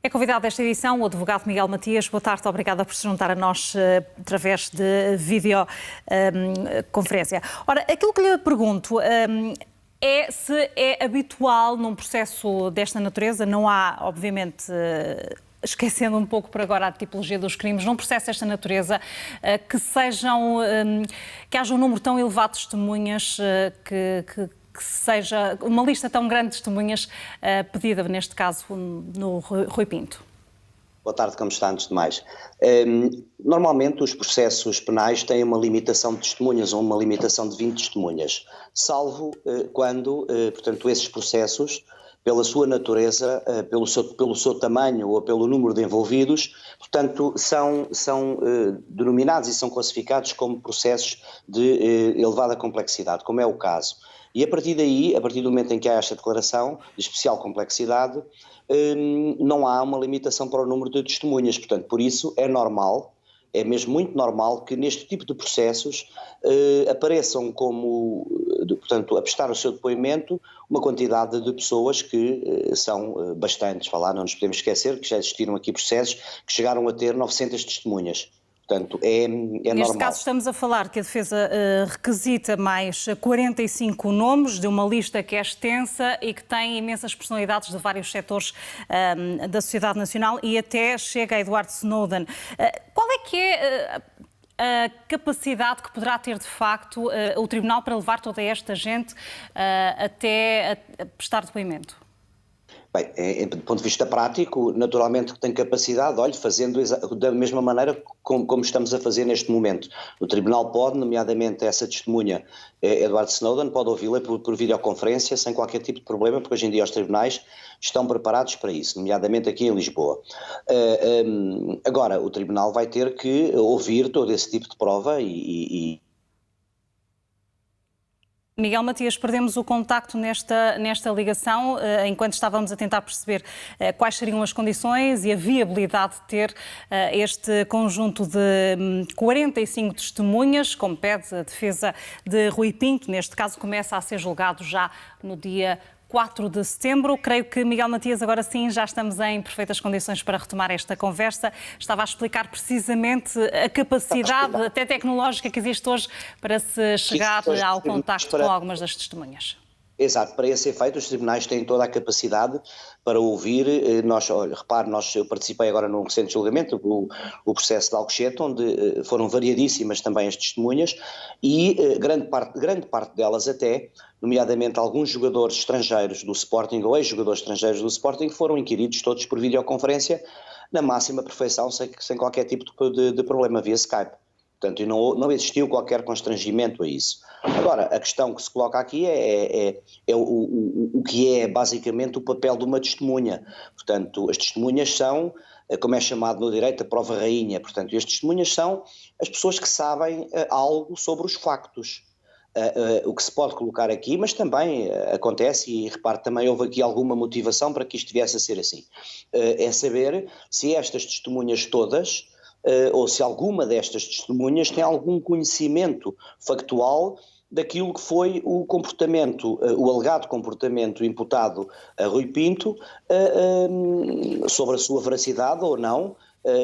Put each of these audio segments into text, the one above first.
É convidado desta edição o advogado Miguel Matias. Boa tarde, obrigada por se juntar a nós através de videoconferência. Ora, aquilo que lhe pergunto é se é habitual num processo desta natureza, não há, obviamente, esquecendo um pouco por agora a tipologia dos crimes, num processo desta natureza, que haja um número tão elevado de testemunhas que seja uma lista tão grande de testemunhas pedida, neste caso, no Rui Pinto. Boa tarde, como está, antes de mais. Normalmente os processos penais têm uma limitação de testemunhas ou uma limitação de 20 testemunhas, salvo quando, portanto, esses processos, pela sua natureza, pelo seu tamanho ou pelo número de envolvidos, portanto, são denominados e são classificados como processos de elevada complexidade, como é o caso. E a partir daí, a partir do momento em que há esta declaração de especial complexidade, não há uma limitação para o número de testemunhas. Portanto, por isso é normal, é mesmo muito normal que neste tipo de processos apareçam como, portanto, a prestar o seu depoimento uma quantidade de pessoas que são bastantes. Não nos podemos esquecer que já existiram aqui processos que chegaram a ter 900 testemunhas. Portanto, é normal. Neste caso estamos a falar que a defesa requisita mais 45 nomes de uma lista que é extensa e que tem imensas personalidades de vários setores da sociedade nacional e até chega a Edward Snowden. Qual é que é a capacidade que poderá ter de facto o Tribunal para levar toda esta gente até a prestar depoimento? Bem, do ponto de vista prático, naturalmente que tem capacidade, fazendo da mesma maneira como estamos a fazer neste momento. O Tribunal pode, nomeadamente essa testemunha, Edward Snowden, pode ouvi-la por videoconferência sem qualquer tipo de problema, porque hoje em dia os tribunais estão preparados para isso, nomeadamente aqui em Lisboa. Agora, o Tribunal vai ter que ouvir todo esse tipo de prova Miguel Matias, perdemos o contacto nesta ligação, enquanto estávamos a tentar perceber quais seriam as condições e a viabilidade de ter este conjunto de 45 testemunhas, como pede a defesa de Rui Pinto. Neste caso, começa a ser julgado já no dia 4 de setembro. Creio que, Miguel Matias, agora sim já estamos em perfeitas condições para retomar esta conversa. Estava a explicar precisamente a capacidade, até tecnológica, que existe hoje para se chegar ao contacto com algumas das testemunhas. Exato, para esse efeito os tribunais têm toda a capacidade para ouvir. Eu participei agora num recente julgamento, o processo de Alcochete, onde foram variadíssimas também as testemunhas e grande parte delas até, nomeadamente alguns jogadores estrangeiros do Sporting ou ex-jogadores estrangeiros do Sporting, foram inquiridos todos por videoconferência na máxima perfeição, sem qualquer tipo de problema via Skype. Portanto, não existiu qualquer constrangimento a isso. Agora, a questão que se coloca aqui é o que é basicamente o papel de uma testemunha. Portanto, as testemunhas são, como é chamado no direito, a prova rainha. Portanto, as testemunhas são as pessoas que sabem algo sobre os factos. O que se pode colocar aqui, mas também acontece, e repare, também houve aqui alguma motivação para que isto viesse a ser assim, é saber se estas testemunhas todas, ou se alguma destas testemunhas tem algum conhecimento factual daquilo que foi o comportamento, o alegado comportamento imputado a Rui Pinto, sobre a sua veracidade ou não,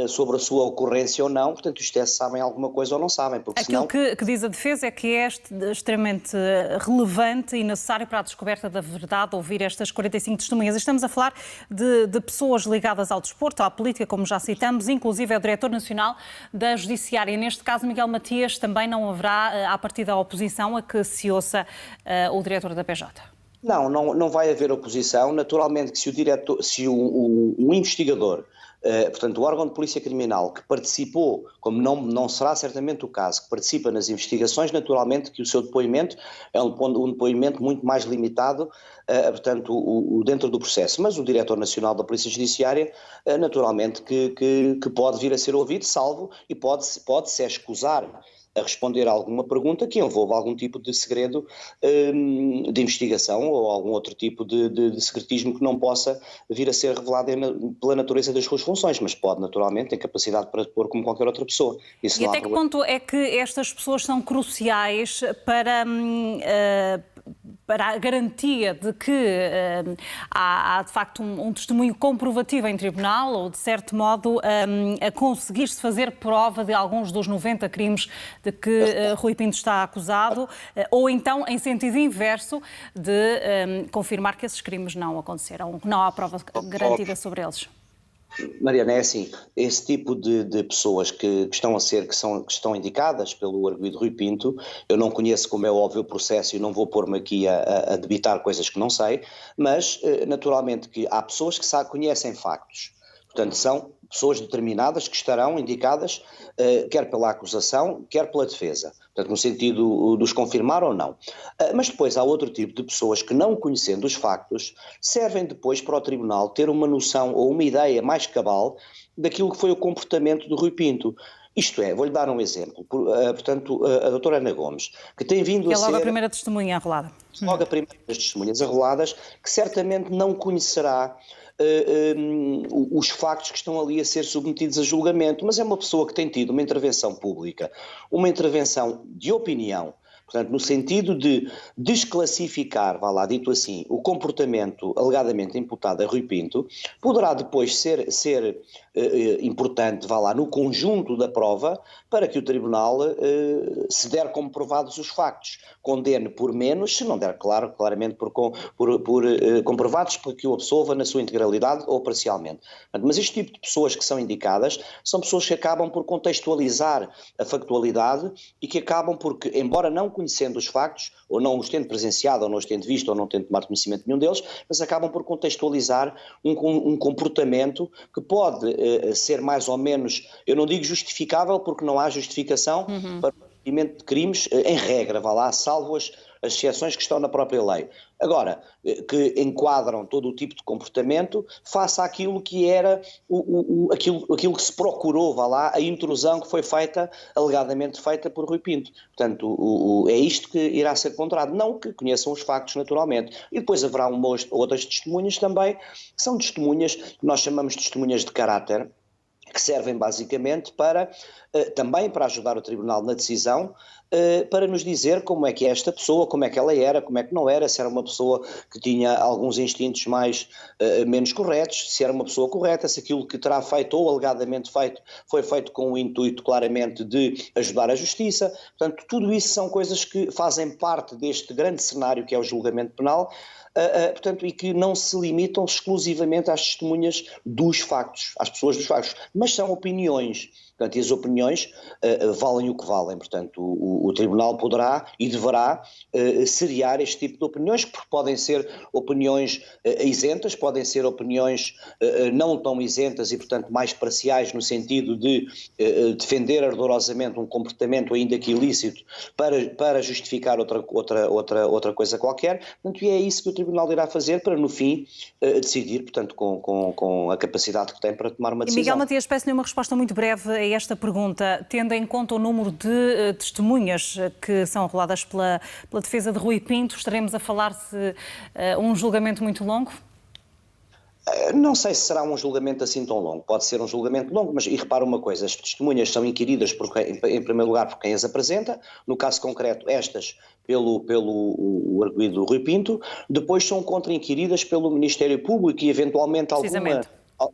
sobre a sua ocorrência ou não. Portanto, isto se sabem alguma coisa ou não sabem, porque Aquilo senão... que diz a defesa é que é extremamente relevante e necessário para a descoberta da verdade ouvir estas 45 testemunhas. Estamos a falar de pessoas ligadas ao desporto, à política, como já citamos, inclusive é o Diretor Nacional da Judiciária. Neste caso, Miguel Matias, também não haverá, à partida, a oposição a que se ouça o Diretor da PJ. Não vai haver oposição. Naturalmente que se o investigador, portanto o órgão de polícia criminal que participou, como não será certamente o caso, que participa nas investigações, naturalmente que o seu depoimento é um depoimento muito mais limitado, portanto dentro do processo. Mas o Diretor Nacional da Polícia Judiciária, naturalmente que pode vir a ser ouvido, salvo, e pode-se escusar a responder a alguma pergunta que envolva algum tipo de segredo de investigação ou algum outro tipo de secretismo que não possa vir a ser revelado pela natureza das suas funções, mas pode naturalmente ter capacidade para depor como qualquer outra pessoa. E até que ponto é que estas pessoas são cruciais para a garantia de que há de facto um testemunho comprovativo em tribunal ou, de certo modo, a conseguir-se fazer prova de alguns dos 90 crimes de que Rui Pinto está acusado, ou então, em sentido inverso, de confirmar que esses crimes não aconteceram, não há prova garantida sobre eles. Mariana, é assim, esse tipo de pessoas que estão indicadas pelo arguido Rui Pinto, eu não conheço, como é óbvio, o processo e não vou pôr-me aqui a debitar coisas que não sei, mas naturalmente que há pessoas que conhecem factos, portanto são pessoas determinadas que estarão indicadas quer pela acusação, quer pela defesa, portanto no sentido de os confirmar ou não. Mas depois há outro tipo de pessoas que, não conhecendo os factos, servem depois para o tribunal ter uma noção ou uma ideia mais cabal daquilo que foi o comportamento do Rui Pinto. Isto é, vou-lhe dar um exemplo, portanto, a doutora Ana Gomes, que tem vindo a ser... É logo a primeira testemunha arrolada. Logo a primeira das testemunhas arroladas, que certamente não conhecerá os factos que estão ali a ser submetidos a julgamento, mas é uma pessoa que tem tido uma intervenção pública, uma intervenção de opinião, portanto, no sentido de desclassificar, vá lá, dito assim, o comportamento alegadamente imputado a Rui Pinto, poderá depois ser importante, vá lá, no conjunto da prova, para que o tribunal, se der como provados os factos, condene por menos, se não der, claramente por comprovados, para que o absolva na sua integralidade ou parcialmente. Mas este tipo de pessoas que são indicadas são pessoas que acabam por contextualizar a factualidade e que acabam porque, embora não conhecendo os factos, ou não os tendo presenciado, ou não os tendo visto, ou não tendo tomado conhecimento de nenhum deles, mas acabam por contextualizar um comportamento que pode ser mais ou menos, eu não digo justificável, porque não há justificação para o cometimento de crimes, em regra, vá lá, salvo as exceções que estão na própria lei. Agora, que enquadram todo o tipo de comportamento face àquilo que era aquilo que se procurou, vá lá, a intrusão que foi feita, alegadamente feita por Rui Pinto. Portanto, é isto que irá ser ponderado, não que conheçam os factos naturalmente. E depois haverá outras testemunhas também, que são testemunhas que nós chamamos de testemunhas de caráter, que servem basicamente também para ajudar o tribunal na decisão, para nos dizer como é que é esta pessoa, como é que ela era, como é que não era, se era uma pessoa que tinha alguns instintos menos corretos, se era uma pessoa correta, se aquilo que terá feito ou alegadamente feito foi feito com o intuito claramente de ajudar a justiça. Portanto, tudo isso são coisas que fazem parte deste grande cenário que é o julgamento penal, portanto, e que não se limitam exclusivamente às testemunhas dos factos, às pessoas dos factos, mas são opiniões. Portanto, e as opiniões valem o que valem. Portanto, o tribunal poderá e deverá seriar este tipo de opiniões, porque podem ser opiniões isentas, podem ser opiniões não tão isentas e, portanto, mais parciais, no sentido de defender ardorosamente um comportamento ainda que ilícito para justificar outra coisa qualquer. Portanto, e é isso que o tribunal irá fazer para, no fim, decidir, portanto, com a capacidade que tem para tomar uma decisão. Miguel Matias, peço-lhe uma resposta muito breve a esta pergunta, tendo em conta o número de testemunhas que são arroladas pela defesa de Rui Pinto, estaremos a falar-se um julgamento muito longo? Não sei se será um julgamento assim tão longo, pode ser um julgamento longo, mas, e repara uma coisa, as testemunhas são inquiridas em primeiro lugar por quem as apresenta, no caso concreto estas pelo arguido Rui Pinto, depois são contra-inquiridas pelo Ministério Público e eventualmente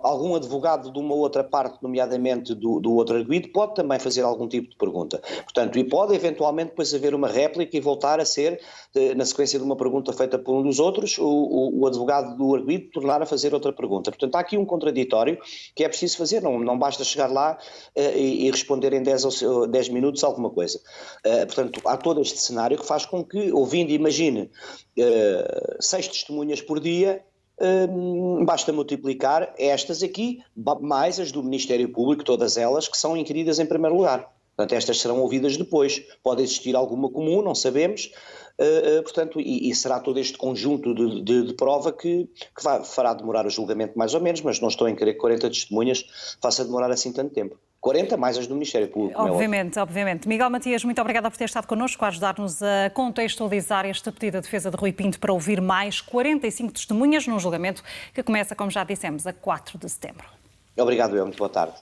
algum advogado de uma outra parte, nomeadamente do outro arguido, pode também fazer algum tipo de pergunta. Portanto, e pode eventualmente depois haver uma réplica e voltar a ser, na sequência de uma pergunta feita por um dos outros, o advogado do arguido tornar a fazer outra pergunta. Portanto, há aqui um contraditório que é preciso fazer, não basta chegar lá e responder em 10 minutos alguma coisa. Portanto, há todo este cenário que faz com que, ouvindo, imagine, 6 testemunhas por dia, basta multiplicar estas aqui, mais as do Ministério Público, todas elas que são inquiridas em primeiro lugar. Portanto, estas serão ouvidas depois. Pode existir alguma comum, não sabemos, portanto, e será todo este conjunto de prova que fará demorar o julgamento mais ou menos, mas não estou em querer que 40 testemunhas faça demorar assim tanto tempo. 40 mais as do Ministério Público. Obviamente. Miguel Matias, muito obrigada por ter estado connosco, a ajudar-nos a contextualizar este pedido de defesa de Rui Pinto para ouvir mais 45 testemunhas num julgamento que começa, como já dissemos, a 4 de setembro. Obrigado, muito boa tarde.